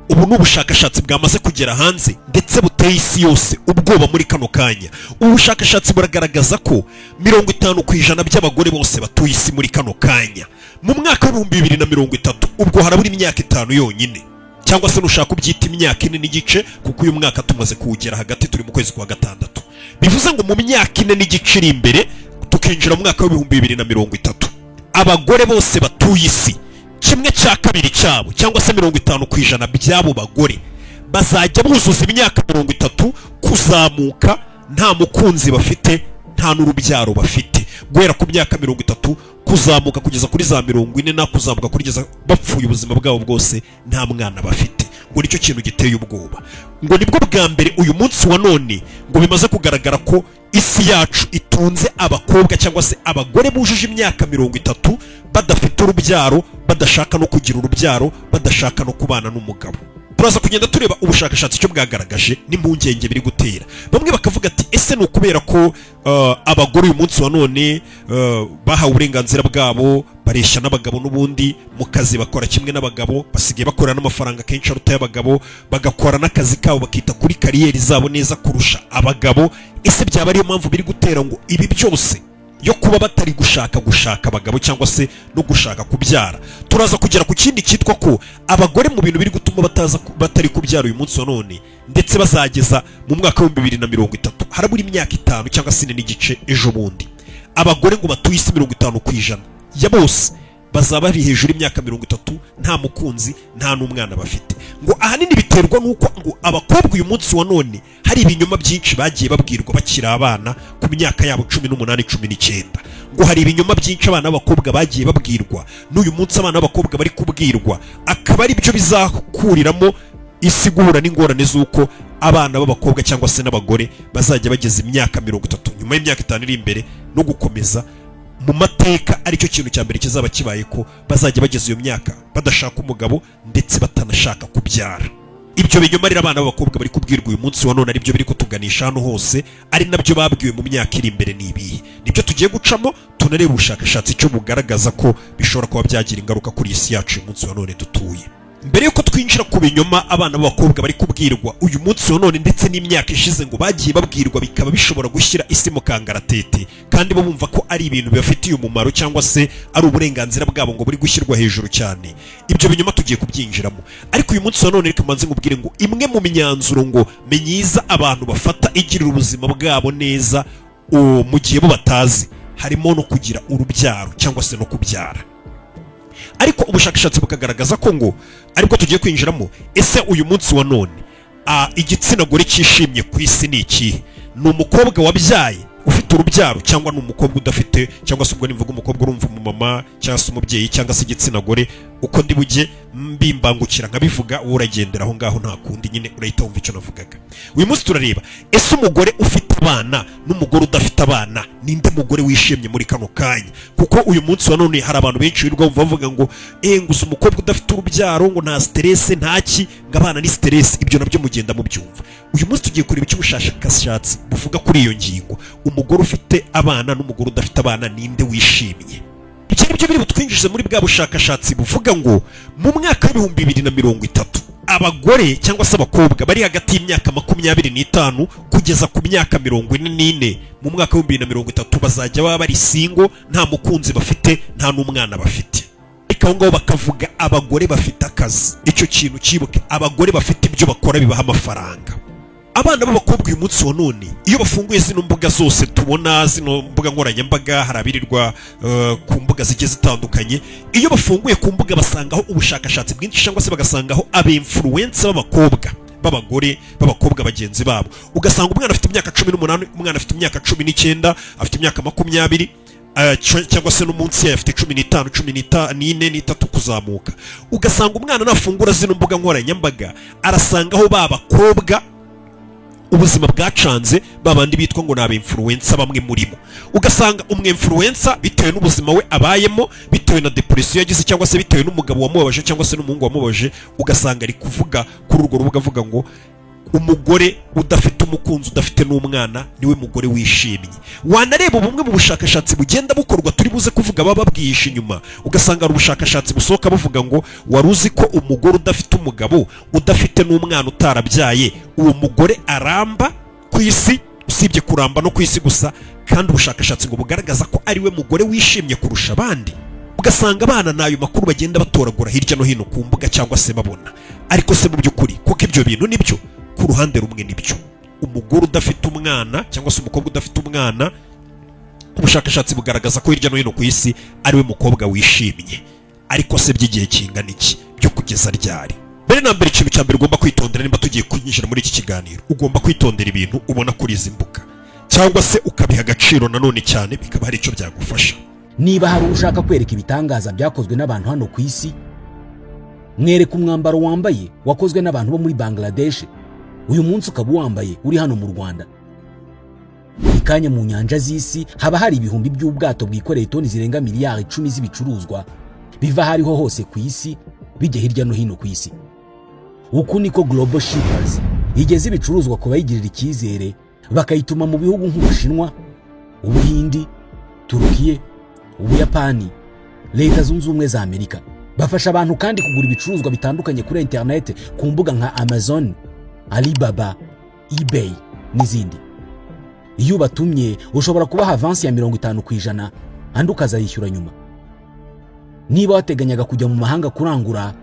ubu n'ubushakashatsi bwamaze kugera hanze ndetse buteye isi yose ubwoba muri kano kanya. Ubushakashatsi buragaragaza ko 50% by'abagore bose batuye isi muri kano kanya mu mwaka wa 2030, ubwo harabura imyaka 5 yonyine, cyangwa se nushaka kubyita imyaka 4 n'igice, kuko uyu mwaka tumaze kuwugera hagati, turi mu kwezi kwa gatandatu. Bivuze ngo mu myaka 4 n'igice iri imbere tukinjira mu mwaka wa 2030, abagore bose batuye isi, kimwe cya kabiri cyabo cyangwa se 50% by'abo bagore bazajya buzuza imyaka 30 kuzamuka, nta mukunzi bafite, nta n'urubyaro bafite. Guhera ku myaka 30 kuzamuka kugeza kuri za 40 na kuzamuka kugeza bapfuye ubuzima bwabo bwose, nta mwana bafite. Ngo nicyo kintu giteye ubwoba. Ngo nibwo bwa mbere uyu munsi wa none ngo bimaze kugaragara ko isi yacu itunze abakobwa cyangwa se abagore bujuje imyaka 30 badafite urubyaro, badashaka no kugira urubyaro, badashaka no kubana n'umugabo. Turaza kugenda tureba ubushakashatsi cyo bwagaragaje n'impungenge biri gutera. Bamwe bakavuga ati ese no kubera ko abagore uyu munsi wa none bahawe uburenganzira bwabo, bareshya n'abagabo, n'ubundi mu kazi bakora kimwe n'abagabo, basigaye bakora n'amafaranga kenshi aruta y'abagabo, bagakora n'akazi kabo bakita kuri kariyeri zabo neza kurusha abagabo. Ese byaba ariyo mpamvu biri gutera ngo ibi byose yo kuba batari gushaka abagabo cyangwa se no gushaka kubyara? Turaza kugera ku kindi cyitwa ko abagore mu bintu biri gutuma batari kubyara uyu munsi wa none ndetse bazageza mu mwaka wa 2030 harabura imyaka 5 cyangwa 4 n'igice ejo bundi, abagore ngo batuye isi 50% ya bose bazaba bari hejuru imyaka 30, nta mukunzi, nta n'umwana bafite. Ngo ahanini biterwa nuko ngo abakobwa uyu munsi wa none hari ibinyoma byinshi bagiye babwirwa bakiri abana ku myaka yabo 18 19. Ngo hari ibinyoma byinshi abana b'abakobwa bagiye babwirwa, n'uyu munsi abana b'abakobwa bari kubwirwa, akaba ari byo bizakuriramo isi guhura n'ingorane z'uko abana b'abakobwa cyangwa se n'abagore bazajya bageza imyaka 30 nyuma y'imyaka 5 iri imbere no gukomeza mu mateka. Aricyo kintu cya mbere kizaba kibaye ko bazajya bageza iyo myaka badashaka umugabo ndetse batanashaka kubyara. Ibyo binyoma rero abana b'abakobwa bari kubwirwa uyu munsi wa none ari byo biri kutuganisha hano hose, ari nabyo babwiwe mu myaka iri imbere n'ibihe. Nibyo tugiye gucamo tunareba ubushakashatsi cyo bugaragaza ko bishobora kuba byagira ingaruka kuri isi yacu uyu munsi wa none dutuye. Mbere yuko twinjira ku binyoma abana b'abakobwa bari kubwirwa uyu munsi wa none ndetse n'imyaka ishize ngo bagiye babwirwa bikaba bishobora gushyira isi mu kangaratete, kandi bo bumva ko ari ibintu bibafitiye umumaro cyangwa se ari uburenganzira bwabo ngo buri gushyirwa hejuru cyane, ibyo binyoma tugiye kubyinjiramo. Ariko uyu munsi wa none reka mbanze nkubwire ngo imwe mu myanzuro ngo menyiza abantu bafata igirira ubuzima bwabo neza mu gihe bo batazi, harimo no kugira urubyaro cyangwa se no kubyara. Ariko ubushakashatsi bukagaragaza ko ngo ariko tugiye kwinjiramo, ese uyu munsi wa none igitsina gore cyishimye ku isi ni ikihe? Ni umukobwa wabyaye ufite urubyaro, cyangwa ni umukobwa udafite, cyangwa se ubwo nivuga umukobwa urumva umumama cyangwa se umubyeyi cyangwa se igitsina gore, uko ndi bujye mbimbangukira nkabivuga wowe uragendera aho ngaho, nta kundi nyine urahita wumva icyo navugaga. Uyu munsi turareba ese umugore ufite abana n'umugore udafite abana ninde mugore wishimye muri kano kanya? Kuko uyu munsi wa none hari abantu benshi birirwa bavuga ngo nguza umukobwa udafite urubyaro ngo nta stress ntaki, ngo abana ni stress. Ibyo nabyo mugenda mubyumva. Uyu munsi tugiye kureba icyo ubushakashatsi buvuga kuri iyo ngingo, umugore ufite abana n'umugore udafite abana ninde wishimye. Ibyo nibyo biri butwinjize muri bwa bushakashatsi buvuga ngo mu mwaka wa 2030 abagore cyangwa se abakobwa bari hagati y'imyaka 25 kugeza ku myaka 44 mu mwaka wa 2030 bazajya baba bari single, nta mukunzi bafite, nta n'umwana bafite. Ariko aho ngaho bakavuga abagore bafite akazi. Icyo kintu kibuke, abagore bafite ibyo bakora bibaha amafaranga. Abana b'abakobwa uyu munsi wa none iyo bafunguye zino mbuga zose tubona, zino mbuga nkoranyambaga, harabirirwa ku mbuga zigiye zitandukanye, iyo bafunguye ku mbuga basangaho ubushakashatsi bwinshi cyangwa se bagasangaho aba-influencer b'abakobwa, b'abagore, b'abakobwa bagenzi babo. Ugasanga umwana afite imyaka 18, umwana afite imyaka 19, afite imyaka 20 cyangwa se no munsi afite 15, 14 n'itatu kuzamuka. Ugasanga umwana nafungura zino mbuga nkoranyambaga arasangaho babakobwa ubuzima bwacanze, babandi bitwa ngo nabe influencer bamwe murimo. Ugasanga umwe-influencer bitewe n'ubuzima we abayemo, bitewe na depression yagize cyangwa se bitewe n'umugabo wamubabaje cyangwa se n'umuhungu wamubabaje, ugasanga ari kuvuga kuri urwo rubuga avuga ngo umugore udafite umukunzi udafite n'umwana niwe mugore wishimye. Wanareba bumwe mu bushakashatsi bugenda bukorwa turi buze kuvuga bababwihisha inyuma, ugasanga ari ubushakashatsi busohoka buvuga ngo wari uzi ko umugore udafite umugabo udafite n'umwana utarabyaye uwo mugore aramba ku isi, usibye kuramba no ku isi gusa, kandi ubushakashatsi ngo bugaragaza ko ari we mugore wishimye kurusha abandi. Ugasanga abana nayo makuru bagenda batoragura hirya no hino ku mbuga cyangwa se babona. Ariko se mu by'ukuri kuko ibyo bintu nibyo, ku ruhande rumwe nibyo. Umugore udafite umwana cyangwa se umukobwa udafite umwana, ubushakashatsi bugaragaza ko hirya no hino ku isi ari we mukobwa wishimye. Ariko se by'igihe kingana iki, byo kugeza ryari? Mbere na mbere, ikintu cya mbere ugomba kwitondera nimba tugiye kwinjira muri iki kiganiro, ugomba kwitondera ibintu ubona kuri izi mbuga, cyangwa se ukabiha agaciro nanone cyane, bikaba hari icyo byagufasha. Niba hari ushaka kwereka ibitangaza byakozwe n'abantu hano ku isi, mwereka umwambaro wambaye wakozwe n'abantu bo muri Bangladesh, uyu munsi ukaba wambaye uri hano mu Rwanda. Ikanya mu nyanja z'isi haba hari ibihumbi by'ubwato bwikoreye toni zirenga miliyari 10 z'ibicuruzwa biva hariho hose ku isi bijya hirya no hino ku isi. Uku niko Global Shippers igeze ibicuruzwa ku bayigirira icyizere, bakayituma mu bihugu nk'Ubushinwa, Ubuhindi, Turukiye, Ubuyapani, Leta Zunze Ubumwe za Amerika. Bafasha abantu kandi kugura ibicuruzwa bitandukanye kuri internet ku mbuga nka Amazon, Alibaba, eBay n'izindi. Iyo batumye ushobora kubaha avance ya 50% andi ukazayishyura nyuma. Niba wateganyaga kujya mu mahanga kurangura,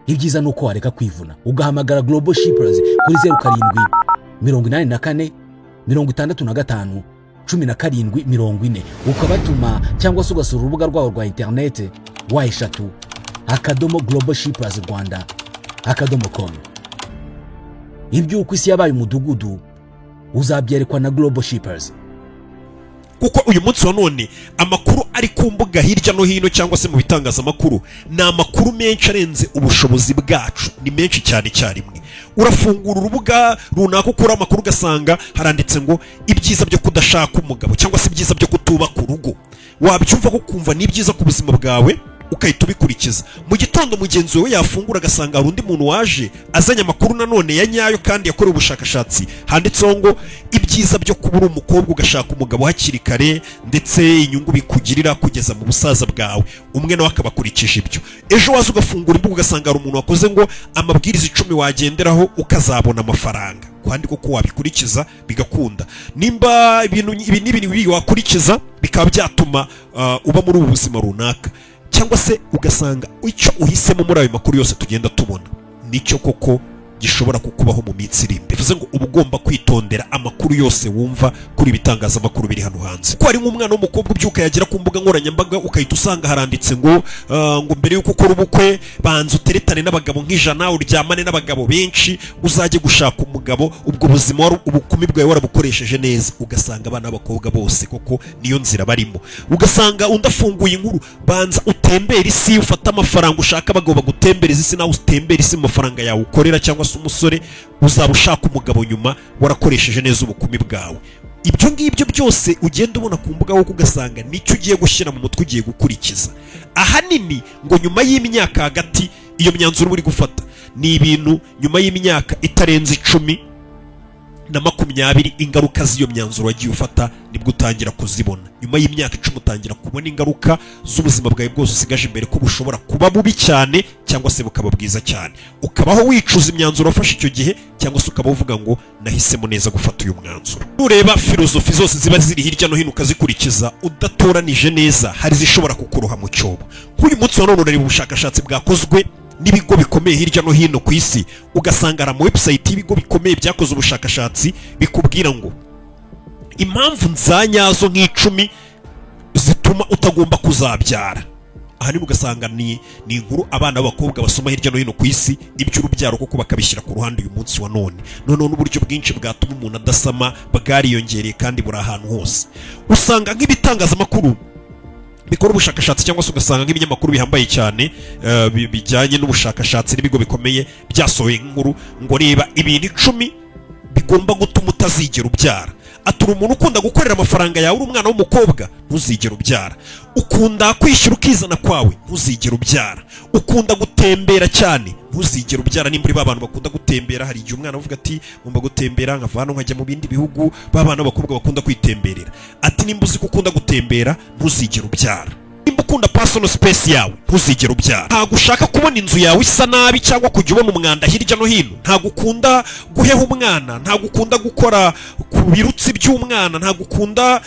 ibyiza nuko wareka kwivuna ugahamagara Global Shippers kuri 07 84 65 1740 ukabatuma, cyangwa se ugasura urubuga rwabo rwa internet wa#globalshippers.rwanda.com. Ibyo uko isi yabaye umudugudu uzabyerekwa na Global Shippers. Kuko uyu munsi wa none amakuru ari ku mbuga hirya no hino cyangwa se mu bitangazamakuru ni amakuru menshi arenze ubushobozi bwacu, ni menshi cyane cyarimwe. Urafungura urubuga runaka ukura amakuru ugasanga haranditse ngo ibyiza byo kudashaka umugabo cyangwa se ibyiza byo kutubaka urugo. Wabyumva ko kumva ni byiza ku buzima bwawe ukahita ubikurikiza. Mu gitondo mugenzi we yafungura agasanga hari undi muntu waje azanye amakuru nanone ya nyayo kandi yakorewe ubushakashatsi, handitseho ngo ibyiza byo kubura umukobwa ugashaka umugabo hakiri kare, ndetse inyungu bikugirira kugeza mu busaza bwawe. Umwe nawe akabakurikije ibyo. Ejo waza ugafungura imbuga ugasanga hari umuntu wakoze ngo amabwiriza 10 wagenderaho ukazabona amafaranga, kandi koko wabikurikiza bigakunda. Nimba ibintu wakurikiza bikaba byatuma uba muri ubu buzima runaka, cyangwa se ugasanga icyo uhisemo muri ayo makuru yose tugenda tubona nicyo koko gishobora kukubaho mu minsi iri imbere. Bivuze ngo uba ugomba kwitondera amakuru yose wumva kuri ibitangazamakuru biri hano hanze. Ko ari nk'umwana w'umukobwa ubyuka yagira ku mbuga nkoranyambaga ukahita usanga haranditse ngo mbere y'uko ukora ubukwe banza uteretane n'abagabo nk'ijana, uryamane n'abagabo benshi, uzajye gushaka umugabo, ubwo buzima ubukumi bwawe warabukoresheje neza. Ugasanga abana b'abakobwa bose koko niyo nzira barimo. Ugasanga undafunguye inkuru, banza utembera isi, ufata amafaranga ushaka abagabo bagutembereza isi, nawe utembera isi mu mafaranga yawe ukorera, cyangwa umusore uzaba ushaka umugabo nyuma warakoresheje neza ubukumi bwawe. Ibyo ngibyo byose ugenda ubona ku mbuga wo kugasanga nicyo ugiye gushyira mu mutwe ugiye gukurikiza. Ahanini ngo nyuma y'imyaka hagati iyo myanzuro uri gufata ni ibintu nyuma y'imyaka itarenze 10 na 20 ingaruka z'iyo myanzuro wagiye ufata nibwo utangira kuzibona. Nyuma y'imyaka 10 utangira kubona ingaruka z'ubuzima bwawe bwose usigaje imbere, ko bushobora kuba bubi cyane cyangwa se bukaba bwiza cyane. Ukabaho wicuza imyanzuro wafashe icyo gihe, cyangwa se ukaba uvuga ngo nahisemo neza gufata uyu mwanzuro. Ureba filozofi zose ziba ziri hirya no hino ukazikurikiza udatoranije neza, hari zishobora kukuroha mu cyobo. Nk'uyu munsi wa none urareba ubushakashatsi bwakozwe n'ibigo bikomeye hirya no hino ku isi, ugasanga ari website y'ibigo bikomeye byakoze ubushakashatsi bikubwira ngo impamvu nzanyazo nk'icumi zituma utagomba kuzabyara. Ahanini ugasanga ni inkuru abana b'abakobwa basoma hirya no hino ku isi iby'urubyaro koko bakabishyira ku ruhande uyu munsi wa none. None n'uburyo bwinshi bwatuma umuntu adasama bwariyongereye kandi buri ahantu hose. Usanga nk'ibitangazamakuru bikora ubushakashatsi cyangwa se ugasanga nk'ibinyamakuru bihambaye cyane bijyanye n'ubushakashatsi n'ibigo bikomeye byasohoye inkuru ngo reba ibintu 10 bigomba gutuma utazigera ubyara. Atura umuntu ukunda gukorera amafaranga yawe, uri umwana w'umukobwa, ntuzigera ubyara. Ukunda kwishyura ukizana kwawe, ntuzigera ubyara. Ukunda gutembera cyane, ntuzigere ubyara nimba uri ba bantu bakunda gutembera. Hari igihe umwana avuga ati ngomba gutembera nkava hano nkajya mu bindi bihugu, ba bana b'abakobwa bakunda kwitemberera. Ati nimba uzi ko ukunda gutembera ntuzigere ubyara. Nimba ukunda personal space yawe ntuzigere ubyara. Ntabwo ushaka kubona inzu yawe isa nabi cyangwa kujya ubona umwanda hirya no hino. Ntabwo ukunda guheha umwana, ntabwo ukunda gukora ku birutsi by'umwana, ntabwo ukunda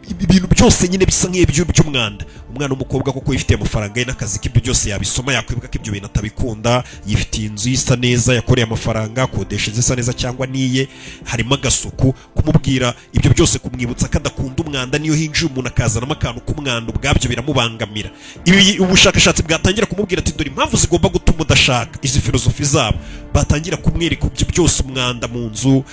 ibintu byose nyine bisa by'umwanda. Umwana w'umukobwa koko yifitiye amafaranga ye n'akazi k'ibyo byose yabisoma, yakwibuka ko ibyo bintu atabikunda. Yifitiye inzu isa neza, yakoreye amafaranga, akodesha zisa neza cyangwa niye, harimo agasuku. Kumubwira ibyo byose kumwibutsa ko adakunda umwanda, niyo hinjiye umuntu akazanamo akantu k'umwanda ubwabyo biramubangamira. Ibi ubushakashatsi bwatangira kumubwira ati dore impamvu zigomba gutuma udashaka. Izi filozofi zabo batangira kumwereka ibyo byose, umwanda mu nzu,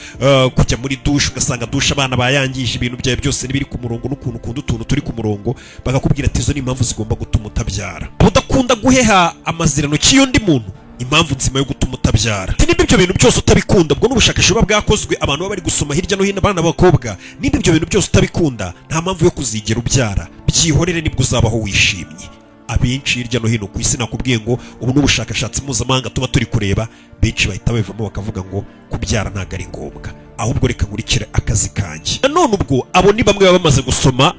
kujya muri dushe ugasanga dushe abana bayangije, ibintu byawe byose n'ibiri ku murongo n'ukuntu ukunda utuntu turi ku murongo, bagakubwira ati izo ni impamvu zigomba gutuma utabyara. Udakunda guheha amazirano cy'undi muntu, impamvu nzima yo gutuma utabyara. Nimba ibyo bintu byose utabikunda, ubwo n'ubushakashatsi buba bwakozwe, abantu baba bari gusoma hirya no hino abana b'abakobwa, nimba ibyo bintu byose utabikunda nta mpamvu yo kuzigera ubyara. Byihorere nibwo uzabaho wishimye. Abenshi hirya no hino ku isi, nakubwiye ngo ubu n'ubushakashatsi mpuzamahanga tuba turi kureba, benshi bahita bavamo bakavuga ngo kubyara ntabwo ari ngombwa, ahubwo reka nkurikire akazi kanjye. Nanone ubwo abo ni bamwe baba bamaze gusoma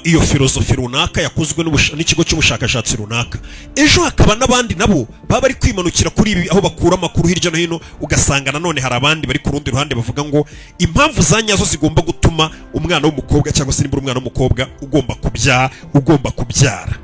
iyo filozofi runaka yakozwe n'ikigo cy'ubushakashatsi runaka. Ejo hakaba n'abandi nabo baba bari kwimanukira kuri ibi, aho bakura amakuru hirya no hino, ugasanga nanone hari abandi bari ku rundi ruhande bavuga ngo impamvu za nyazo zigomba gutuma umwana w'umukobwa cyangwa se nimba umwana w'umukobwa ugomba kubyara.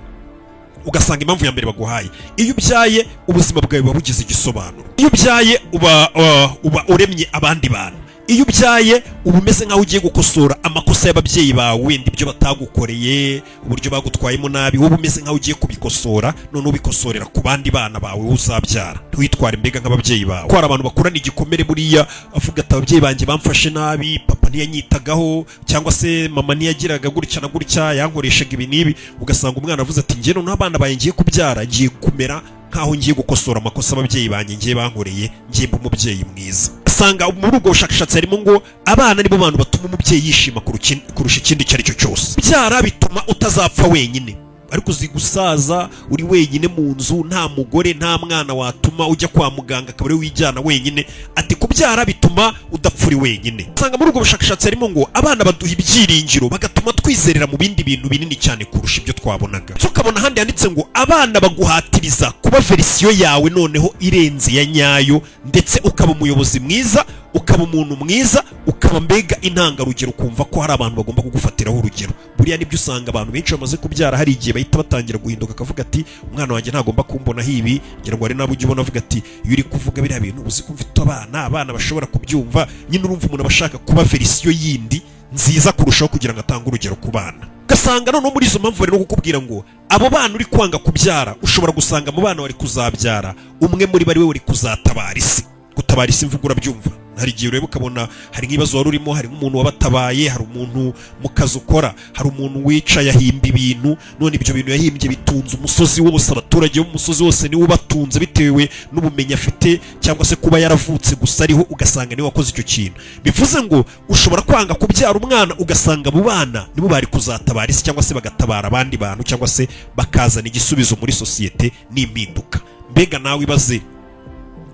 Ugasanga impamvu ya mbere baguhaye, iyo ubyaye ubuzima bwawe buba bugize igisobanuro. Iyo ubyaye uba uremye abandi bantu. Iyo ubyaye uba umeze nk'aho ugiye gukosora amakosa y'ababyeyi bawe, wenda ibyo batagukoreye, uburyo bagutwayemo nabi, wowe umeze nk'aho ugiye kubikosora, none ubikosorera ku bandi bana bawe uzabyara. Ntiwitware mbega nk'ababyeyi bawe. Ko hari abantu bakurana igikomere buriya, avuga ati ababyeyi banjye bamfashe nabi, papa ntiyanyitagaho, cyangwa se mama ntiyagiraga gutya na gutya, yankoreshaga ibi n'ibi. Ugasanga umwana avuze ati njye noneho abana bawe ngiye kubyara, ngiye kumera nkaho ngiye gukosora amakosa ababyeyi banjye ngiye bankoreye, ngiye mba umubyeyi mwiza. Usanga muri ubwo bushakashatsi harimo ngo abana nibo bantu batuma umubyeyi yishima kurusha ikindi icyo ari cyo cyose. Byara bituma utazapfa wenyine, ariko uzi gusaza uri wenyine mu nzu, nta mugore nta mwana watuma ujya kwa muganga akaba ari wijyana wenyine. Ati kubyara bituma udapfa uri wenyine. Usanga muri ubwo bushakashatsi harimo ngo abana baduha ibyiringiro, bagatuma twizerera mu bindi bintu binini cyane kurusha ibyo twabonaga. Tukabona ahandi yanditse ngo abana baguhatiriza kuba verisiyo yawe noneho irenze ya nyayo, ndetse ukaba umuyobozi mwiza, ukaba umuntu mwiza, ukaba mbega intangarugero, ukumva ko hari abantu bagomba kugufatiraho urugero. Buriya nibyo usanga abantu benshi bamaze kubyara hari igihe bahita batangira guhinduka, akavuga ati umwana wanjye ntagomba kumbonaho ibi. Ngira ngo hari nabo ujya ubona avuga ati iyo uri kuvuga biriya bintu uzi ko mfite abana bashobora kubyumva. Nyine urumva umuntu aba ashaka kuba verisiyo yindi nziza kurushaho kugira ngo atange urugero ku bana. Ugasanga noneho muri izo mpamvu bari no kukubwira ngo abo bana uri kwanga kubyara, ushobora gusanga mu bana wari kuzabyara umwe muri bari we uri kuzatabara isi. Gutabara isi mvuga urabyumva. Hari igihe ureba ukabona hari nk'ibibazo wari urimo, hari nk'umuntu wabatabaye, hari umuntu mu kazi ukora, hari umuntu wicaye ahimba ibintu, none ibyo bintu yahimbye bitunze umusozi wose, abaturage bo mu musozi wose niwe ubatunze bitewe n'ubumenyi afite, cyangwa se kuba yaravutse gusa ariho, ugasanga niwe wakoze icyo kintu. Bivuze ngo ushobora kwanga kubyara umwana, ugasanga abo bana nibo bari kuzatabara isi, cyangwa se bagatabara abandi bantu, cyangwa se bakazana igisubizo muri sosiyete n'impinduka. Mbega nawe ibaze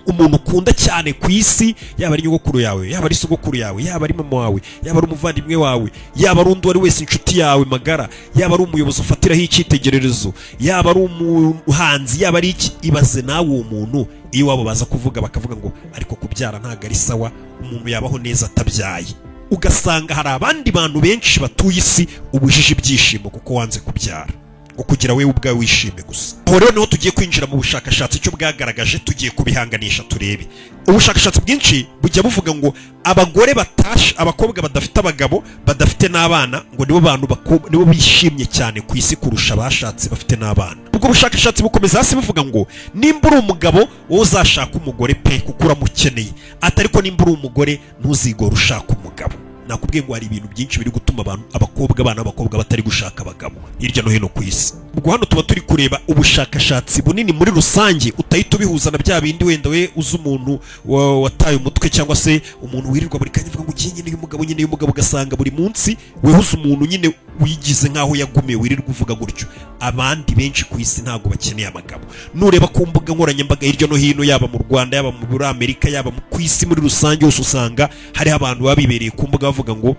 umuntu ukunda cyane ku isi, yaba ari nyogokuru yawe, yaba ari sogokuru yawe, yaba ari mama wawe, yaba ari umuvandimwe wawe, yaba ari undi wari wese inshuti yawe magara, yaba ari umuyobozi ufatiraho icyitegererezo, yaba ari umuhanzi, yaba ari iki. Ibaze nawe uwo muntu iyo wabo baza kuvuga bakavuga ngo ariko kubyara ntabwo ari sawa, umuntu yabaho neza atabyaye. Ugasanga hari abandi bantu benshi batuye isi ubujije ibyishimo kuko wanze kubyara, ngo kugira wewe ubwawe wishime gusa. Aho rero niho tugiye kwinjira mu bushakashatsi icyo bwagaragaje, tugiye kubihanganisha turebe. Ubushakashatsi bwinshi bujya buvuga ngo abagore abakobwa badafite abagabo, badafite n'abana, ngo nibo bantu nibo bishimye cyane ku isi kurusha abashatse bafite n'abana. Ubwo bushakashatsi bukomeza hasi buvuga ngo nimba uri umugabo wowe uzashaka umugore pe kuko uramukeneye, atariko nimba uri umugore ntuzigore ushaka umugabo. Nakubwiye ngo hari ibintu byinshi biri gutuma abana b'abakobwa batari gushaka abagabo hirya no hino ku isi. ubwo hano tuba turi kureba ubushakashatsi bunini muri rusange, utahita ubihuza na bya bindi wenda we uzi umuntu wataye umutwe cyangwa se umuntu wirirwa buri kanya avuga ngo ugiye nyine y'umugabo ugasanga buri munsi wehuze umuntu nyine wigize nkaho yagumiye wirirwa uvuga gutyo. Abandi benshi ku isi ntabwo bakeneye abagabo. Nureba ku mbuga nkoranyambaga hirya no hino, yaba mu Rwanda, yaba muri Amerika, yaba ku isi muri rusange hose, usanga hari abantu babibereye ku mbuga bavuga ngo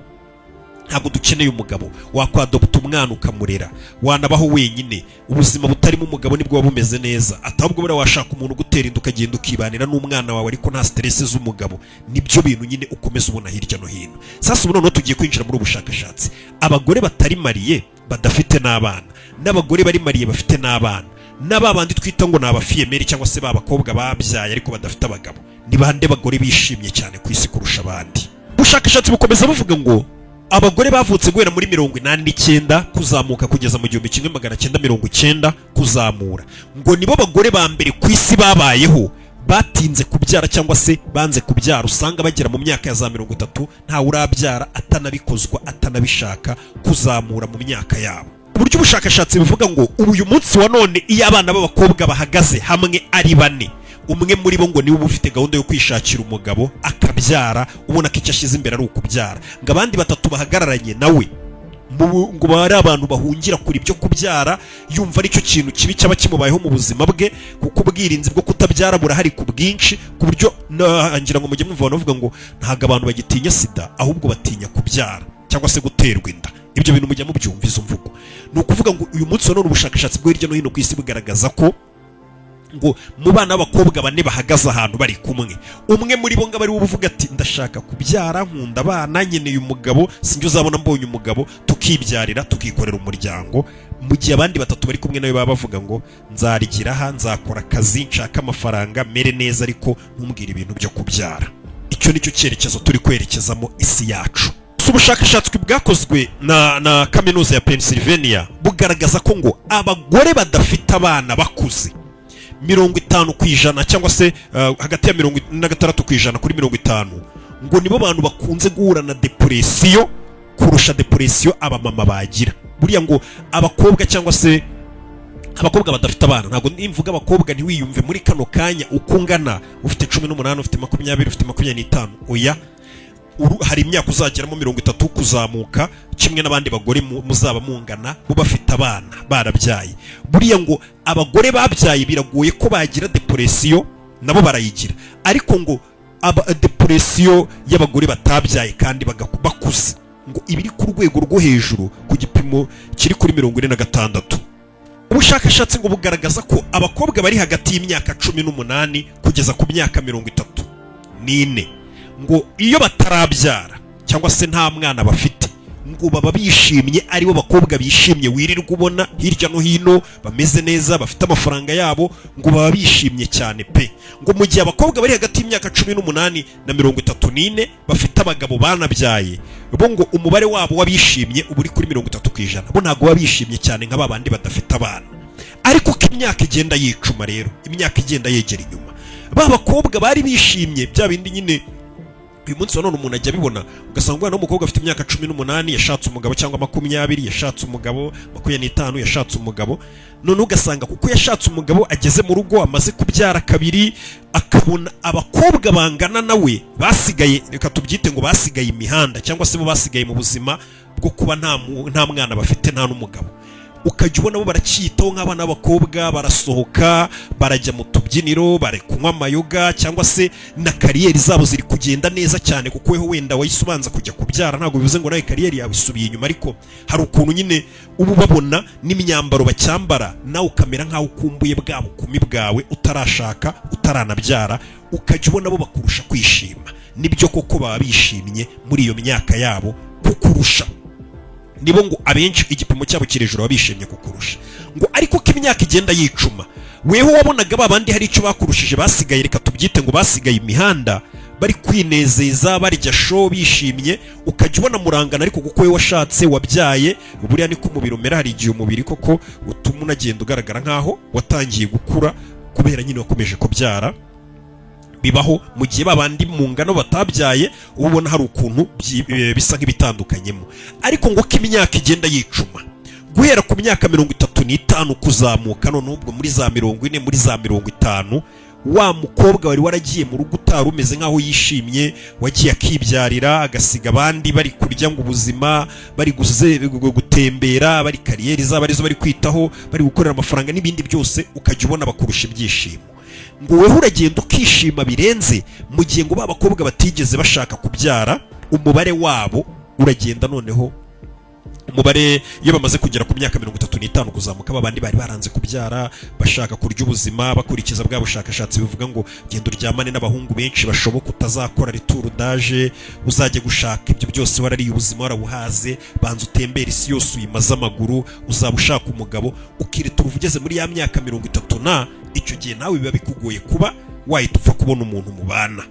ntabwo dukeneye umugabo, wakwadopta umwana ukamurera, wanabaho wenyine, ubuzima butarimo umugabo nibwo buba bumeze neza, atabwo bura washaka umuntu gutera inda ukagenda ukibanira n'umwana wawe ariko nta stress z'umugabo. Nibyo bintu nyine ukomeza ubona hirya no hino. Sasa ubu noneho tugiye kwinjira muri ubushakashatsi. Abagore batari mariye badafite n'abana, n'abagore bari mariye bafite n'abana, n'ababandi twita ngo ni abafiyemeri cyangwa se babakobwa babyaye ariko badafite abagabo, ni bande bagore bishimye cyane ku isi kurusha abandi? Ubushakashatsi bukomeza buvuga ngo abagore bavutse guhera muri 1989 kuzamuka kugeza mu 1990 kuzamura, ngo nibo bagore ba mbere ku isi babayeho batinze kubyara cyangwa se banze kubyara. Usanga bagera mu myaka ya za 30 ntawe urabyara atanabikozwa atanabishaka, kuzamura mu myaka yabo. Uburyo ubushakashatsi buvuga ngo uyu munsi wa none iyo abana b'abakobwa bahagaze hamwe ari bane, umwe muri bo ngo niwe uba ufite gahunda yo kwishakira umugabo akabyara, ubona ko icyo ashyize imbere ari ukubyara, ngo abandi batatu bahagararanye nawe ngo bari abantu bahungira kuri ibyo kubyara, yumva ari cyo kintu kibi cyaba kimubayeho mu buzima bwe, kuko ubwirinzi bwo kutabyara burahari ku bwinshi, ku buryo ngira ngo mujye mwumva bavuga ngo ntabwo abantu bagitinya sida ahubwo batinya kubyara cyangwa se guterwa inda. Ibyo bintu mujya mubyumva izo mvugo. Ni ukuvuga ngo uyu munsi wa none ubushakashatsi bwo hirya no hino ku isi bugaragaza ko ngo mu bana b'abakobwa bane bahagaze ahantu bari kumwe, umwe muri bo ngo bari uvuga ati ndashaka kubyara, nkunda abana, nkeneye umugabo, sinjye uzabona mbonye umugabo, tukibyarira tukikorera umuryango, mu gihe abandi batatu bari kumwe nawe baba bavuga ngo nzarigira aha, nzakora akazi, nshaka amafaranga, mere neza ariko ntumbwire ibintu byo kubyara. Icyo nicyo cyerekezo turi kwerekezamo isi yacu. Ubushakashatsi bwakozwe na kaminuza ya Pennsylvania bugaragaza ko ngo abagore badafite abana bakuze 50% cyangwa se hagati ya 46% kuri 50, ngo nibo bantu bakunze guhura na depression kurusha depression abamama bagira. Buriya ngo abakobwa cyangwa se abakobwa badafite abana, ntabwo nimvuga abakobwa ntiwiyumve muri kano kanya uko ungana, ufite 18, ufite 20, ufite 25, oya, hari imyaka uzageramo 30 kuzamuka, kimwe n'abandi bagore muzaba mungana bo bafite abana barabyaye. Buriya ngo abagore babyaye biragoye ko bagira depression, nabo barayigira, ariko ngo depression y'abagore batabyaye kandi bakuze ngo ibiri ku rwego rwo hejuru ku gipimo kiri kuri 46. Ubushakashatsi ngo bugaragaza ko abakobwa bari hagati y'imyaka 18 kugeza ku myaka 34 ngo iyo batarabyara cyangwa se nta mwana bafite, ngo baba bishimye, aribo bakobwa bishimye wirirwa ubona hirya no hino, bameze neza, bafite amafaranga yabo, ngo baba bishimye cyane pe. Ngo mu gihe abakobwa bari hagati y'imyaka 18 na 34 bafite abagabo banabyaye, bo ngo umubare wabo wabishimye uba uri kuri 30%, bo ntabwo babishimye cyane nka babandi badafite abana. Ariko ko imyaka igenda yicuma rero, imyaka igenda yegera inyuma, ba bakobwa bari bishimye bya bindi nyine uyu munsi wa none umuntu ajya abibona, ugasanga umwana w'umukobwa afite imyaka 18 yashatse umugabo, cyangwa 20 yashatse umugabo, 25 yashatse umugabo, none ugasanga kuko yashatse umugabo ageze mu rugo amaze kubyara kabiri, akabona abakobwa bangana nawe basigaye, reka tubyite ngo basigaye imihanda, cyangwa se bo basigaye mu buzima bwo kuba nta mwana bafite, nta n'umugabo. Ukajya ubona bo baracyitaho nk'abana b'abakobwa, barasohoka, barajya mu tubyiniro, bari kunywa amayoga, cyangwa se na kariyeri zabo ziri kugenda neza cyane, kuko weho wenda wayisubanza kujya kubyara ntabwo bivuze ngo nawe kariyeri yawe isubiye inyuma, ariko hari ukuntu nyine ubu babona n'imyambaro bacyambara, nawe ukamera nk'aho ukumbuye bwa bukumi bwawe utarashaka utaranabyara, ukajya ubona bo bakurusha kwishima. Nibyo koko baba bishimye muri iyo myaka yabo kukurusha, nibo ngo abenshi igipimo cyabo kiri hejuru babishimye kukurusha. Ngo ariko ko imyaka igenda yicuma, weho wabonaga babandi hari icyo bakurushije basigaye, reka tubyite ngo basigaye imihanda, bari kwinezeza, barya show bishimye, ukajya ubona murangana, ariko kuko we washatse wabyaye, buriya niko umubiri umera. Hari igihe umubiri koko utuma unagenda ugaragara nkaho watangiye gukura kubera nyine wakomeje kubyara, bibaho mu gihe babandi mu ngano batabyaye ubona hari ukuntu bisa nk'ibitandukanyemo. Ariko ngo ko imyaka igenda yicuma, guhera ku myaka 35 kuzamuka, none ubwo muri za 40 muri za 50, wa mukobwa wari waragiye mu rugo utari umeze nkaho yishimye, wagiye akibyarira agasiga abandi bari kurya ngo ubuzima, bari gutembera, bari kariyeri zabo arizo bari kwitaho, bari gukorera amafaranga n'ibindi byose, ukajya ubona bakurusha ibyishimo. Ngo weho uragenda ukishima birenze, mu gihe ngo babakobwa batigeze bashaka kubyara, umubare wabo uragenda noneho umubare iyo bamaze kugera ku myaka 35 kuzamuka, babandi bari baranze kubyara, bashaka kurya ubuzima, bakurikiza bwa bushakashatsi bivuga ngo genda uryamane n'abahungu benshi bashoboka, utazakora retour d'âge, uzajye gushaka ibyo byose warariye ubuzima warabuhaze, banza utembera isi yose uyimaze amaguru, uzaba ushaka umugabo, ukiretura uvugeze muri ya myaka 30, icyo gihe nawe biba bikugoye kuba wahita upfa kubona umuntu mubana.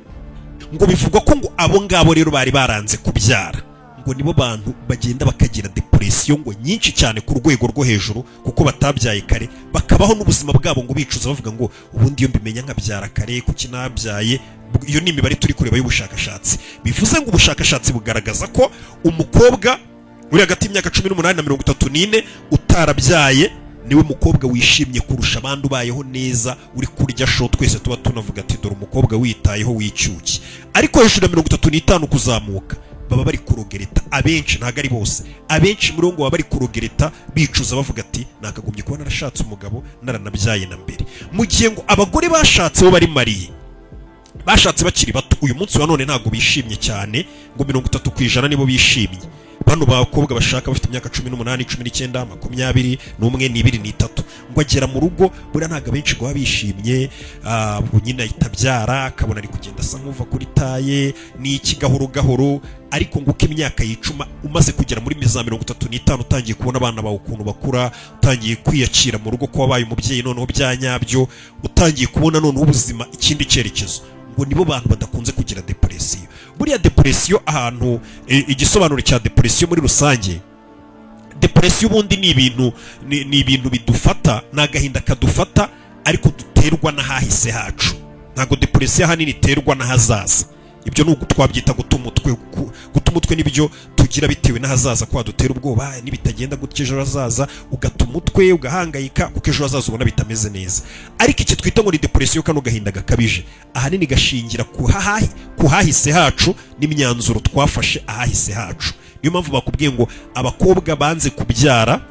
Ngo bivugwa ko ngo abo ngabo rero bari baranze kubyara, ngo nibo bantu bagenda bakagira depression ngo nyinshi cyane ku rwego rwo hejuru, kuko batabyaye kare, bakabaho n'ubuzima bwabo ngo bicuza bavuga ngo ubundi iyo mbimenya nkabyara kare kuki nabyaye. Iyo ni imibare turi kureba y'ubushakashatsi, bivuze ngo ubushakashatsi bugaragaza ko umukobwa uri hagati y'imyaka 18 na 34 utarabyaye niwe mukobwa wishimye kurusha abandi, ubayeho neza, uri kurya sho, twese tuba tunavuga ati dore umukobwa witayeho w'icyuki. Ariko hejuru ya 35 kuzamuka baba bari kurogereta, abenshi ntago ari bose, abenshi muri bo baba bari kurogereta bicuza bavuga ati nakagombye kuba narashatse umugabo naranabyaye na mbere. Mu gihe ngo abagore bashatse bo bari mariye, bashatse bakiri bato, uyu munsi wa none ntago bishimye cyane, ngo 30% nibo bishimye. Bano bakobwa bashaka bafite imyaka 18, 19, 20, n'umwe n'ibiri n'itatu, ngo agera mu rugo bura ntago benshi ngo bishimye, nyina itabyara akabona ari kugenda asa nkuva kuri taye n'iki gahoro gahoro. Ariko ngo uko imyaka yicuma, umaze kugera muri za 35 utangiye kubona abana bawe ukuntu bakura, utangiye kwiyakira mu rugo ko wabaye umubyeyi noneho byanyabyo, utangiye kubona none ubuzima ikindi cyerekezo, ngo nibo bantu badakunze kugira depression. Buriya depression ahantu, igisobanuro cya depression muri rusange, depression ubundi ni ibintu bidufata, n'agahinda kadufata ariko duterwa n'ahahise hacu. Ntago depression ahanini iterwa n'ahazaza, ibyo nuko twabyita gutuma umutwe nibyo tugira bitewe n'ahazaza kwa dutera ubwoba, nibitagenda gutya ejo hazaza ugatuma umutwe ugahangayika kuko ejo hazaza ubona bitameze neza. Ariko iki twita ngo ni depression, kano gahinda gakabije, ahanini gashingira ku hahise hacu n'imyanzuro twafashe ahahise hacu. Niyo mpamvu bakubwiye ngo abakobwa banze kubyara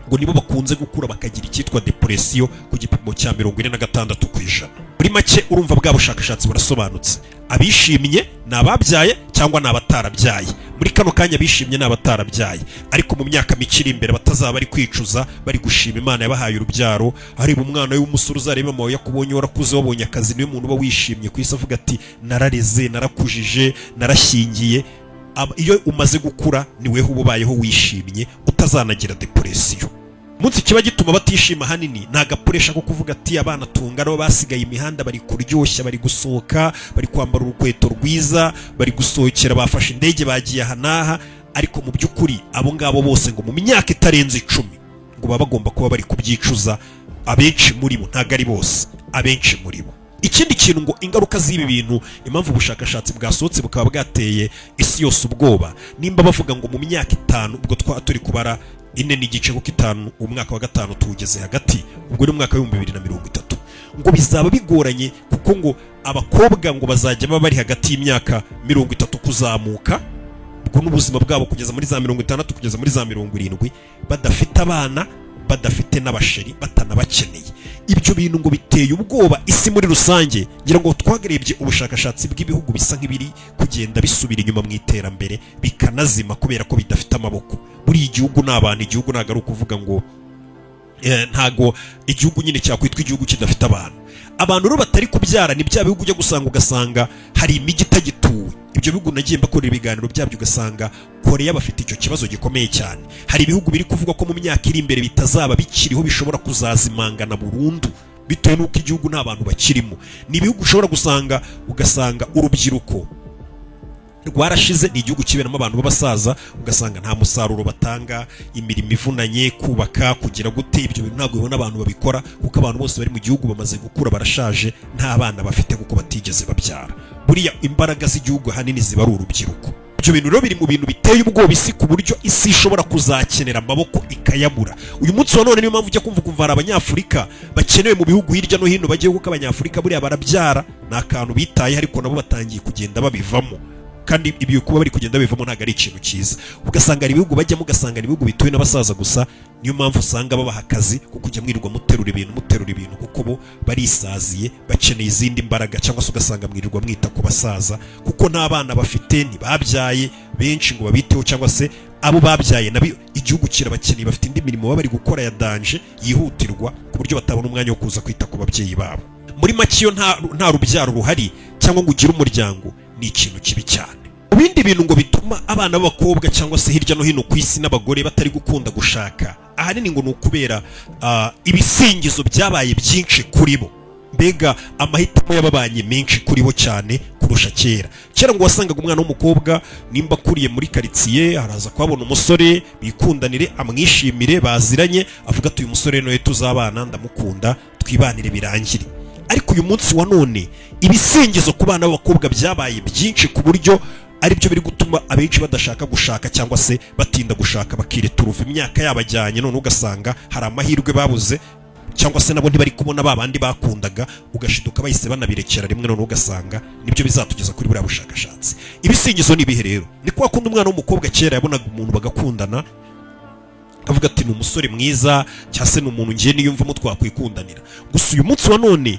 ngo nibo bakunze gukura bakagira icyitwa depression ku gipimo cya 46%. Muri make urumva bwa bushakashatsi burasobanutse, abishimye ni ababyaye cyangwa ni abatarabyaye. Muri kano kanya bishimye ni abatarabyaye, ariko mu myaka mikiri imbere batazaba bari kwicuza, bari gushima Imana yabahaye urubyaro. Hareba umwana w'umusore uzareba mama yakubonye warakuze, wabonye akazi, niwe muntu uba wishimye ku isi avuga ati narareze, narakujije, narashyingiye. Iyo umaze gukura niwe ubayeho wishimye, utazanagira depression. Munsi kiba gituma batishima hanini nagapuresha ko kuvuga ati abana tungaro basigaye imihanda, bari kuryoshya, bari gusohoka, bari kwambara urukweto rwiza, bari gusohokera, bafashe indege bagiye hanaha. Ariko mu by'ukuri abo ngabo bose ngo mu myaka itarenze 10 ngo baba bagomba kuba bari kubyicuza, abenshi muri bo, ntago ari bose, abenshi muri bo. Ikindi kintu ngo ingaruka z'ibi bintu, impamvu ubushakashatsi bwasohotse bukaba bwateye isi yose ubwoba, nimba bavuga ngo mu myaka 5, ubwo turi kubara 4 n'igice kuko 5 umwaka wa 5 tuwugeze hagati, ubwo ni umwaka wa 2030, ngo bizaba bigoranye kuko ngo abakobwa ngo bazajya baba bari hagati y'imyaka 30 kuzamuka, ubwo n'ubuzima bwabo kugeza muri za 60 kugeza muri za 70, badafite abana, badafite n'abasheri, batanabakeneye. Ibyo bintu ngo biteye ubwoba isi muri rusange. Ngira ngo twagarebye ubushakashatsi bw'ibihugu bisa nk'ibiri kugenda bisubira inyuma mu iterambere, bikanazima kubera ko bidafite amaboko. Buri igihugu n'abantu, igihugu ntago ari ukuvuga ngo ntago igihugu nyine cyakwitwa igihugu kidafite abantu. Abantu rero batari kubyara ni bya bihugu ujya ugasanga hari imijyi itagituwe. Ibyo bihugu nagiye mbakorera ibiganiro byabyo ugasanga Korea bafite icyo kibazo gikomeye cyane. Hari ibihugu biri kuvuga ko mu myaka iri imbere bitazaba bikiriho, bishobora kuzazimangana burundu bitewe n'uko igihugu nta bantu bakirimo. Ni ibihugu ushobora ugasanga urubyiruko rwarashize, ni igihugu kiberamo abantu b'abasaza, ugasanga nta musaruro batanga, imirimo ivunanye, kubaka, kugira gute. Ibyo bintu ntabwo bibona abantu babikora kuko abantu bose bari mu gihugu bamaze gukura, barashaje, nta bana bafite kuko batigeze babyara. Buriya imbaraga z'igihugu hanini ziba ari urubyiruko. ibyo bintu rero biri mu bintu biteye ubwoba isi, ku buryo isi ishobora kuzakenera amaboko ikayabura. uyu munsi wa none niyo mpamvu ujya kumva hari abanyafurika bakenewe mu bihugu hirya no hino bagiye, kuko abanyafurika buriya barabyara, ni akantu bitaye, ariko nabo batangiye kugenda babivamo, kandi ibi kuba bari kugenda bivamo ntabwo ari ikintu cyiza. Ugasanga ari ibihugu bajyamo, ugasanga ari ibihugu bituwe n'abasaza gusa, niyo mpamvu usanga babaha akazi ko kujya mwirirwa muterura ibintu, kuko bo barisaziye, bakeneye izindi mbaraga, cyangwa se ugasanga mwirirwa mwita ku basaza, kuko nta bana bafite, ntibabyaye benshi ngo babiteho, cyangwa se abo babyaye nabo igihugu kirabakeneye, bafite indi mirimo baba bari gukora ya danje yihutirwa, ku buryo batabona umwanya wo kuza kwita ku babyeyi babo. Muri make iyo nta rubyaro ruhari cyangwa ngo ugire umuryango, ni ikintu kibi cyane. Mu bindi bintu ngo bituma abana b'abakobwa cyangwa se hirya no hino ku isi n'abagore batari gukunda gushaka, ahanini ngo ni ukubera ibisingizo byabaye byinshi kuri bo, mbega amahitamo y'ababanye menshi kuri bo cyane kurusha kera. Kera ngo wasangaga umwana w'umukobwa nimba akuriye muri karitsiye, haraza kuhabona umusore bikundanire, amwishimire, baziranye, avuga ati uyu musore noye tuzabana, ndamukunda, twibanire birangire. Ariko uyu munsi wa none ibisingizo ku bana b'abakobwa byabaye byinshi, ku buryo aribyo biri gutuma abenshi badashaka gushaka, cyangwa se batinda gushaka, bakireturuva imyaka yabajyanye, none ugasanga hari amahirwe babuze, cyangwa se nabo ntibari kubona babandi bakundaga, ugashiduka bahise banabirekera rimwe, none ugasanga nibyo bizatugeza kuri buriya bushakashatsi. Ibisingizo ni ibihe rero? Ni kwa kundi umwana w'umukobwa kera yabonaga umuntu bagakundana, avuga ati ni umusore mwiza, cyangwa se ni umuntu ngiye niyumvamo twakwikundanira. Gusa uyu munsi wa none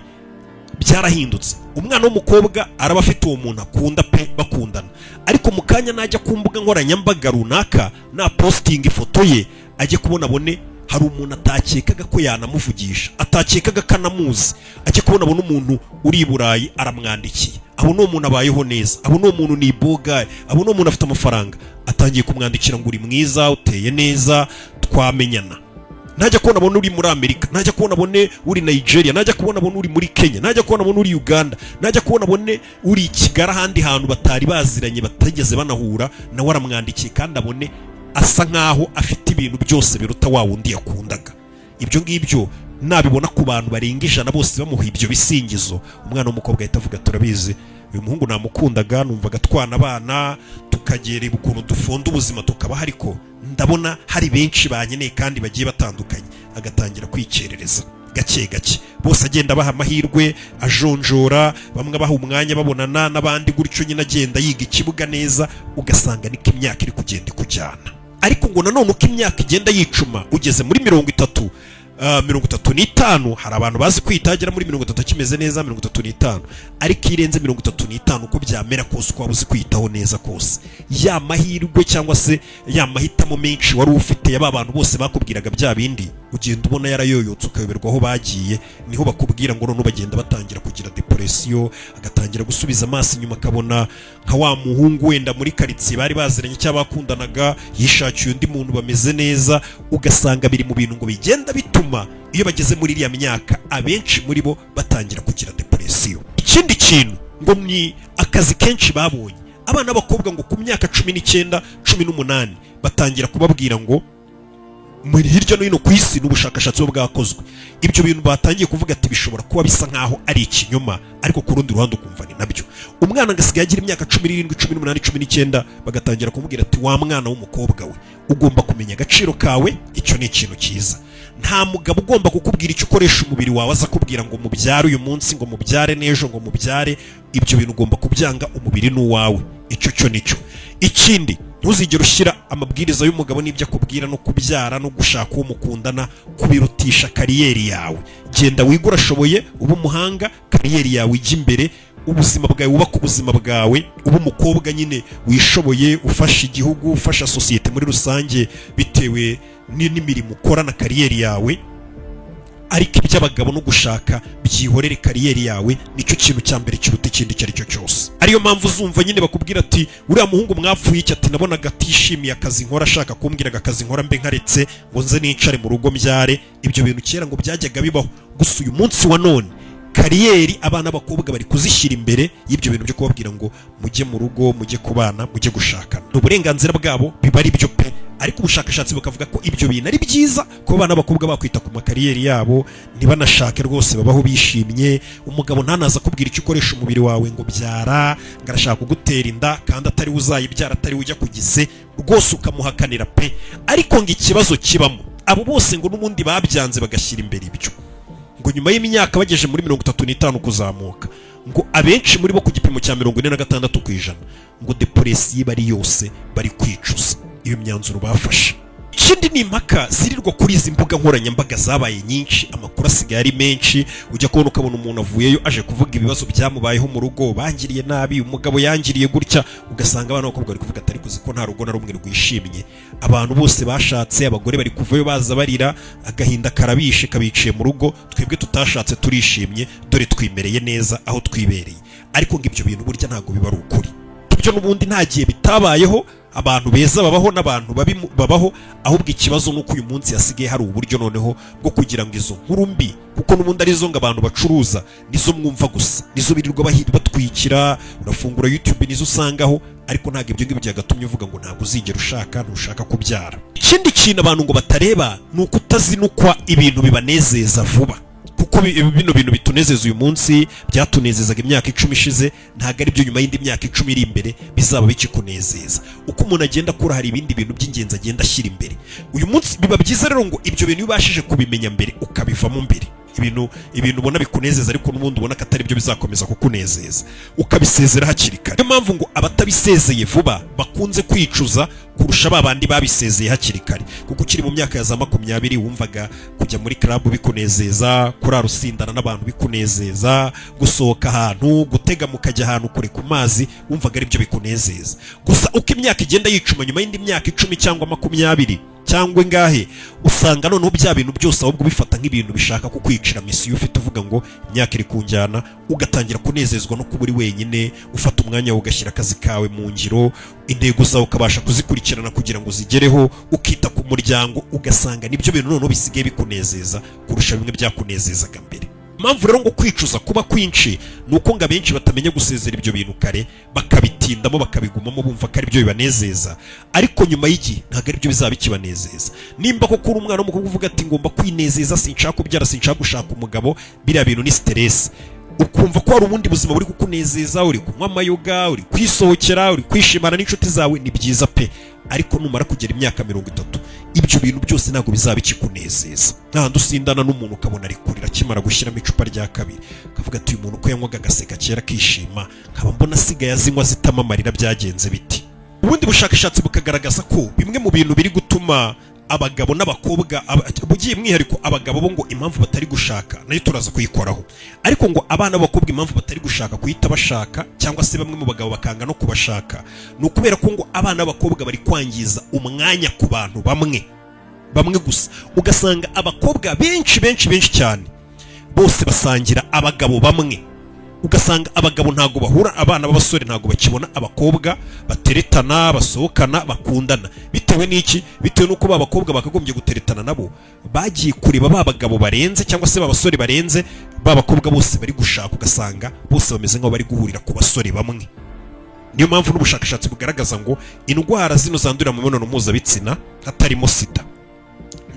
byarahindutse, umwana w'umukobwa araba afite uwo muntu akunda pe, bakundana, ariko mu kanya najya ku mbuga nkoranyambaga runaka na posting ifoto ye, ajye kubona abone hari umuntu atakekaga ko yanamuvugisha, atakekaga kanamuzi, ajye kubona abone umuntu uri i Burayi aramwandikiye, abone uwo muntu abayeho neza, abone uwo muntu ni bogaye, abone uwo muntu afite amafaranga, atangiye kumwandikira ngo uri mwiza, uteye neza, twamenyana. Najya kubona abone uri muri Amerika, najya kubona abone uri Nigeria, najya kubona abone uri muri Kenya, najya kubona abone uri Uganda, najya kubona abone uri Kigali, ahandi hantu batari baziranye, batageze banahura, nawe aramwandikiye, kandi abone asa nkaho afite ibintu byose biruta wa wundi yakundaga. Ibyo ngibyo nabibona ku bantu barenga 100 bose bamuha ibyo bisingizo, umwana w'umukobwa ahita avuga turabizi, uyu muhungu namukundaga, numvaga twana abana tukagera ukuntu dufonda ubuzima tukabaho, ariko ndabona hari benshi banyeneye kandi bagiye batandukanye, agatangira kwikerereza gake gake, bose agenda baha amahirwe, ajonjora, bamwe baha umwanya babonana n'abandi, gutyo nyine agenda yiga ikibuga neza, ugasanga niko imyaka iri kugenda ikujyana. Ariko ngo nanone uko imyaka igenda yicuma, ugeze muri 35 hari abantu bazi kwitagera muri 30 kimeze neza 35, ariko irenze 35 uko byamera kose, uko wabuze kwitaho neza kose, ya mahirwe cyangwa se ya mahitamo menshi wari ufite y'aba bantu bose bakubwiraga bya bindi, ugenda ubona yarayoyotse, ukayoberwa aho bagiye, niho bakubwira ngo none bagenda batangira kugira depression, agatangira gusubiza amaso inyuma, akabona nka wa muhungu wenda muri karitsiye bari baziranye cyangwa bakundanaga yishakiye undi muntu bameze neza, ugasanga biri mu bintu ngo bigenda bituma iyo bageze muri iriya myaka abenshi muri bo batangira kugira depression. Ikindi kintu ngo ni akazi kenshi babonye, abana b'abakobwa ngo ku myaka 19 18 batangira kubabwira ngo muri hirya no hino ku isi n'ubushakashatsi bwakozwe, ibyo bintu batangiye kuvuga ati bishobora kuba bisa nkaho ari ikinyoma, ariko ku rundi ruhande ukumva ni nabyo. Umwana ngasigaye agira imyaka 17 18 19 bagatangira kumubwira ati wa mwana w'umukobwa we, ugomba kumenya agaciro kawe, icyo ni ikintu cyiza. Nta mugabo ugomba kukubwira icyo ukoresha umubiri wawe, aza kubwira ngo mubyare uyu munsi, ngo mubyare n'ejo, ngo mubyare, ibyo bintu ugomba kubyanga, umubiri n'uwawe, icyo cyo nicyo. Ikindi, ntuzigere ushyira amabwiriza y'umugabo n'ibyo akubwira no kubyara no gushaka uwo mukundana kubirutisha kariyeri yawe. Genda wigura ashoboye, uba umuhanga, kariyeri yawe ijya imbere, ubuzima bwawe wubaka ubuzima bwawe, uba umukobwa nyine wishoboye, ufasha igihugu, ufasha sosiyete muri rusange bitewe n'imirimo ukora na kariyeri yawe. Ariko iby'abagabo no gushaka byihorere, kariyeri yawe nicyo kintu cya mbere kiruta ikindi icyo ari cyo cyose. Ariyo mpamvu uzumva nyine bakubwira ati uriya muhungu mwapfuye iki, ati nabonaga atishimiye akazi nkora, ashaka kumbwiraga akazi nkora mbe nkaretse ngo nze nicare mu rugo mbyare. Ibyo bintu kera ngo byajyaga bibaho, gusa uyu munsi wa none kariyeri abana b'abakobwa bari kuzishyira imbere y'ibyo bintu byo kubabwira ngo mujye mu rugo, mujye kubana, mujye gushakana. Uburenganzira bwabo biba ari byo pe, ariko ubushakashatsi bukavuga ko ibyo bintu ari byiza ko abana b'abakobwa bakwita ku makariyeri yabo, ntibanashake rwose babaho bishimye. Umugabo ntanaza kubwira icyo ukoresha umubiri wawe ngo byara, ngo arashaka kugutera inda kandi atari uzayibyara, atari ujya kugise rwose ukamuhakanira pe. Ariko ngo ikibazo kibamo abo bose ngo n'ubundi babyanze bagashyira imbere ibyo, ngo nyuma y'imyaka bageje muri 35 kuzamuka, ngo abenshi muri bo ku gipimo cya 46% ngo depression bari yose bari kwicuza iyo myanzuro bafashe. Ikindi ni impaka zirirwa kuri izi mbuga nkoranyambaga zabaye nyinshi, amakuru asigaye ari menshi, ujya kubona ukabona umuntu avuyeyo aje kuvuga ibibazo byamubayeho mu rugo, bangiriye nabi, umugabo yangiriye gutya, ugasanga abana b'abakobwa bari kuvuga atari kuzi ko nta rugo na rumwe rwishimye, abantu bose bashatse, abagore bari kuvayo baza barira, agahinda karabishe kabiciye mu rugo, twebwe tutashatse turishimye dore twimereye neza aho twibereye. Ariko ngo ibyo bintu burya ntago biba ari ukuri, ibyo n'ubundi nta gihe bitabayeho, abantu beza babaho n'abantu babi babaho, ahubwo ikibazo nuko uyu munsi yasigaye hari uburyo noneho bwo kugira ngo izo nkuru mbi, kuko n'ubundi ari zo ngo abantu bacuruza nizo mwumva gusa, nizo birirwa bahita batwikira, urafungura YouTube nizo usangaho, ariko ntabwo ibyo ngibyo byagatumye uvuga ngo ntabwo uzigera ushaka, ntushaka kubyara. Ikindi kintu abantu ngo batareba ni uko utazinukwa ibintu bibanezeza vuba, kuko bino bintu bitunezeza uyu munsi byatunezezaga imyaka 10 ishize, ntago ari byo nyuma y'indi myaka 10 iri imbere bizaba bikikunezeza. Uko umuntu agenda akura hari ibindi bintu by'ingenzi agenda ashyira imbere. Uyu munsi biba byiza rero ngo ibyo bintu ubashije kubimenya mbere ukabivamo mbere, ibintu ubona bikunezeza ariko n'ubundi ubona ko atari byo bizakomeza kukunezeza, ukabisezera hakiri kare. Niyo mpamvu ngo abatabisezeye vuba bakunze kwicuza kurusha babandi babisezeye hakiri kare, kuko ukiri mu myaka ya za 20 wumvaga kujya muri club bikunezeza, kurara usindana n'abantu bikunezeza, gusohoka ahantu, gutega mukajya ahantu kure ku mazi, wumvaga ari byo bikunezeza. Gusa uko imyaka igenda yicuma, nyuma y'indi myaka 10 cyangwa 20 cyangwa ngahe, usanga noneho bya bintu byose ahubwo bifata nk'ibintu bishaka kukwicira misiyo ufite, uvuga ngo imyaka iri kunjyana, ugatangira kunezezwa no kuba uri wenyine, ufata umwanya ugashyira akazi kawe mu ngiro, intego zawe ukabasha kuzikurikirana kugira ngo zigereho, ukita ku muryango, ugasanga nibyo bintu noneho bisigaye bikunezeza kurusha bimwe byakunezezaga mbere. Impamvu rero ngo kwicuza kuba kwinshi nuko ngo abenshi batamenya gusezera ibyo bintu kare, bakabitindamo bakabigumamo bumva ko ari byo bibanezeza, ariko nyuma y'igi ntabwo ari byo bizaba bikibanezeza. Nimba koko uri umwana w'umukobwa uvuga ati ngomba kwinezeza, sinshaka kubyara, sinshaka gushaka umugabo, biriya bintu ni stress, ukumva ko hari ubundi buzima buri kukunezeza, uri kunywa amayoga, uri kwisohokera, uri kwishimana n'inshuti zawe, ni byiza pe, ariko numara kugera imyaka 30 ibyo bintu byose ntabwo bizaba bikikunezeza. Ntahandi usindana n'umuntu ukabona ari kurira akimara gushyiramo icupa rya kabiri, akavuga ati uyu muntu uko yanywaga agaseka kera kishima, nkaba mbona asigaye azinywa zitamamarira, byagenze biti. Ubundi bushakashatsi bukagaragaza ko bimwe mu bintu biri gutuma abagabo n'abakobwa bugiye mwihariko abagabo bo ngo impamvu batari gushaka nayo turaza kuyikoraho, ariko ngo abana b'abakobwa impamvu batari gushaka kuhita bashaka, cyangwa se bamwe mu bagabo bakanga no kubashaka, ni ukubera ko ngo abana b'abakobwa bari kwangiza umwanya ku bantu bamwe gusa. Ugasanga abakobwa benshi cyane bose basangira abagabo bamwe, ugasanga abagabo ntago bahura, abana b'abasore ntago bakibona abakobwa bateretana, basohokana, bakundana. Bitewe n'iki? Bitewe n'uko babakobwa bakagombye guteretana nabo bagiye kureba babagabo barenze, cyangwa se babasore barenze, babakobwa bose bari gushaka, ugasanga bose bameze nk'aho bari guhurira ku basore bamwe. Niyo mpamvu n'ubushakashatsi bugaragaza ngo indwara zino zandurira mu mibonano mpuzabitsina hatarimo sida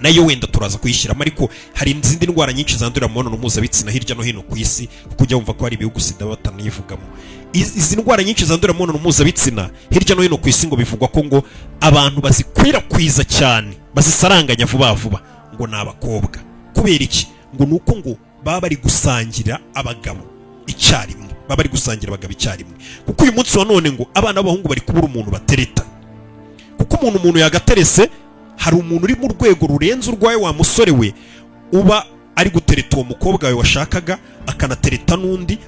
nayo wenda turaza kuyishyiramo, ariko hari izindi ndwara nyinshi zandurira mu mibonano mpuzabitsina hirya no hino ku isi, kuko ujya wumva ko hari ibihugu sida batanayivugamo. Izi ndwara nyinshi zandurira mu mibonano mpuzabitsina hirya no hino ku isi ngo bivugwa ko ngo abantu bazikwirakwiza cyane, bazisaranganya vuba ngo ni abakobwa. Kubera iki? Ngo nuko ngo baba bari gusangira abagabo icyarimwe, kuko uyu munsi wa none ngo abana b'abahungu bari kubura umuntu batereta, kuko umuntu yagaterese, hari umuntu uri mu rwego rurenze urwaye, wa musore we uba ari gutereta uwo mukobwa wawe washakaga, akanatereta n'undi,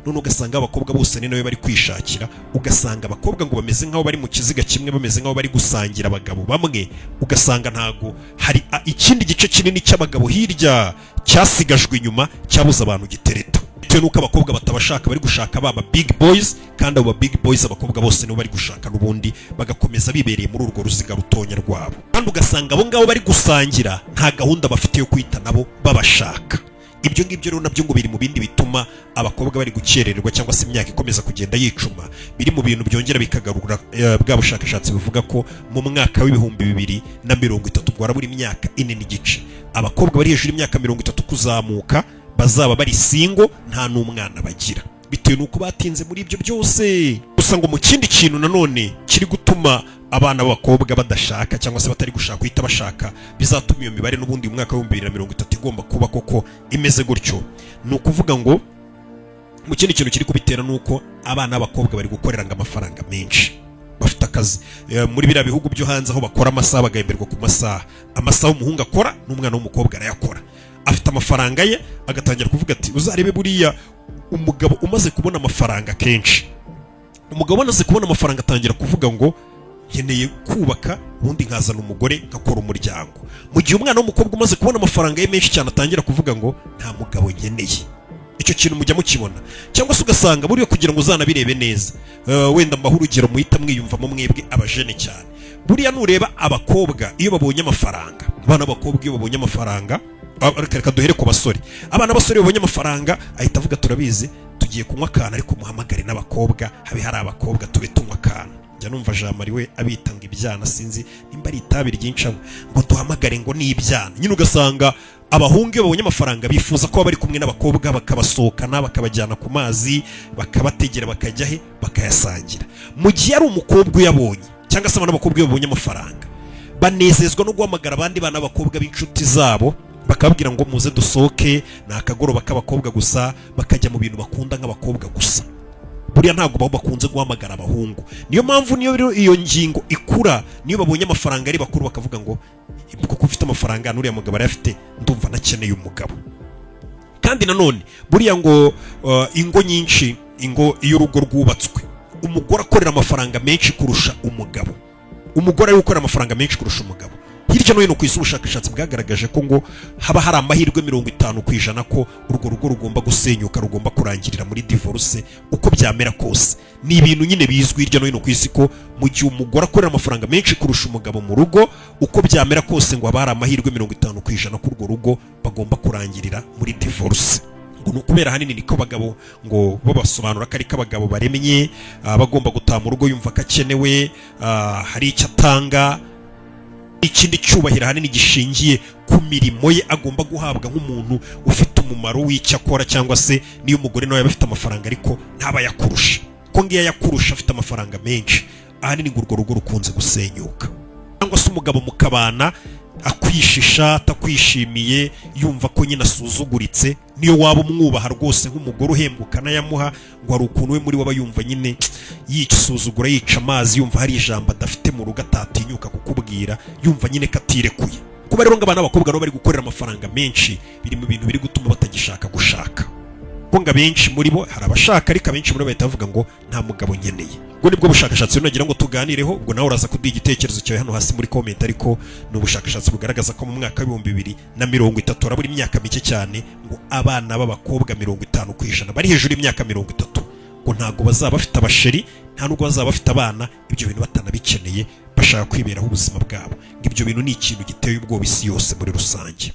none ugasanga abakobwa bose ni nawe bari kwishakira, ugasanga abakobwa ngo bameze nk'aho bari mu kiziga kimwe, bameze nk'aho bari gusangira abagabo bamwe, ugasanga ntago hari ikindi gice kinini cy'abagabo hirya cyasigajwe inyuma cyabuze abantu gitereta, bitewe n'uko abakobwa batabashaka, bari gushaka baba big boys, kandi abo big boys abakobwa bose nibo bari gushaka, n'ubundi bagakomeza bibereye muri urwo ruziga rutonya rwabo, kandi ugasanga abo ngabo bari gusangira nta gahunda bafite yo kwita nabo babashaka, ibyo ngibyo rero nabyo ngo biri mu bindi bituma abakobwa bari gukerererwa cyangwa se imyaka ikomeza kugenda yicuma, biri mu bintu byongera bikagarura bwa bushakashatsi buvuga ko mu mwaka w'ibihumbi 2030 bwara buri myaka 4 n'igice abakobwa bari hejuru y'imyaka 30 kuzamuka bazaba bari singo nta n'umwana bagira, bitewe nuko batinze muri ibyo byose. Gusa ngo mu kindi kintu nanone kiri gutuma abana b'abakobwa badashaka cyangwa se batari gushaka guhita bashaka, bizatuma iyo mibare n'ubundi mu mwaka wa 2030 igomba kuba koko imeze gutyo, ni ukuvuga ngo mu kindi kintu kiri kubitera nuko abana b'abakobwa bari gukoreranga amafaranga menshi, bafite akazi muri biriya bihugu byo hanze aho bakora amasaha bagahemberwa ku masaha, amasaha umuhungu akora n'umwana w'umukobwa arayakora, afite amafaranga ye agatangira kuvuga ati uzarebe buriya umugabo umaze kubona amafaranga kenshi, umugabo umaze kubona amafaranga atangira kuvuga ngo nkeneye kubaka ubundi nkazana umugore ngakora umuryango, mu gihe umwana w'umukobwa umaze kubona amafaranga ye menshi cyane atangira kuvuga ngo nta mugabo nkeneye. Icyo kintu mujya mukibona, cyangwa se ugasanga buriya kugira ngo uzanabirebe neza, wenda mbaho urugero muhita mwiyumvamo mwebwe abajene cyane, buriya nureba abakobwa iyo babonye amafaranga, abana b'abakobwa iyo babonye amafaranga, reka duhere ku basore, abana b'abasore babonye amafaranga ahita avuga turabizi tugiye kunywa akantu ariko muhamagare n'abakobwa, habe hari abakobwa tube tunywa akantu. Njya numva Jean Marie we abitanga ibyana, sinzi nimba ari itabi ryinshi ngo duhamagare ngo ni ibyana. Nyine ugasanga abahungu iyo babonye amafaranga bifuza ko bari kumwe n'abakobwa bakabasohokana bakabajyana ku mazi bakabategera bakajya he bakayasangira, mu gihe ari umukobwa uyabonye cyangwa se abana b'abakobwa iyo babonye amafaranga banezezwa no guhamagara abandi bana b'abakobwa b'inshuti zabo bakababwira ngo muze dusohoke, ni akagoroba k'abakobwa gusa, bakajya mu bintu bakunda nk'abakobwa gusa. Buriya ntabwo bakunze guhamagara abahungu, niyo mpamvu niyo iyo ngingo ikura, niyo babonye amafaranga ari bakuru bakavuga ngo kuko ufite amafaranga n'uriya mugabo arayafite ndumva nakeneye umugabo. Kandi nanone buriya ngo ingo nyinshi, ingo iyo urugo rwubatswe umugore akorera amafaranga menshi kurusha umugabo, umugore ari gukorera amafaranga menshi kurusha umugabo. Hirya no hino ku isi ubushakashatsi bwagaragaje ko ngo haba hari amahirwe 50% ko urwo rugo rugomba gusenyuka, rugomba kurangirira muri divorce uko byamera kose. Ni ibintu nyine bizwi hirya no hino ku isi ko mu gihe umugore akorera amafaranga menshi kurusha umugabo mu rugo, uko byamera kose ngo haba hari amahirwe 50% ko urwo rugo bagomba kurangirira muri divorce. Ngo nukubera hanini niko bagabo ngo bo basobanura ko ari kabagabo baremye, bagomba gutaha mu rugo yumva kakenewe, hari icyo atanga, ikindi cyubahira hanini gishingiye ku mirimo ye agomba guhabwa nk'umuntu ufite umumaro w'icyo akora, cyangwa se niyo umugore nawe afite amafaranga ariko ntaba yakurusha, ko ngiye yakurusha afite amafaranga menshi, ahanini ngo urwo rugo rukunze gusenyuka. Cyangwa se umugabo mukabana akwishisha atakwishimiye yumva ko nyine asuzuguritse, niyo waba umwubaha rwose nk'umugore uhembwa ukanayamuha, ngo hari ukuntu we muri waba yumva nyine yisuzugura, yica amazi, yumva hari ijambo adafite mu rugo atatinyuka kukubwira, yumva nyine katirekuye. Kuba rero ngo abana b'abakobwa nabo bari gukorera amafaranga menshi biri mu bintu biri gutuma batagishaka gushaka, ko ngo abenshi muri bo hari abashaka ariko abenshi muri bo bahita bavuga ngo nta mugabo nkeneye. Ubwo nibwo bushakashatsi rero nagira ngo tuganireho, ubwo nawe uraza kuduha igitekerezo cyawe hano hasi muri comment, ariko ni ubushakashatsi bugaragaza ko mu mwaka wa 2030 harabura imyaka mike cyane ngo abana b'abakobwa 50% bari hejuru y'imyaka 30 ngo ntago bazaba bafite abasheri, nta nubwo bazaba bafite abana, ibyo bintu batanabikeneye, bashaka kwiberaho ubuzima bwabo. Ibyo bintu ni ikintu giteye ubwoba isi yose muri rusange.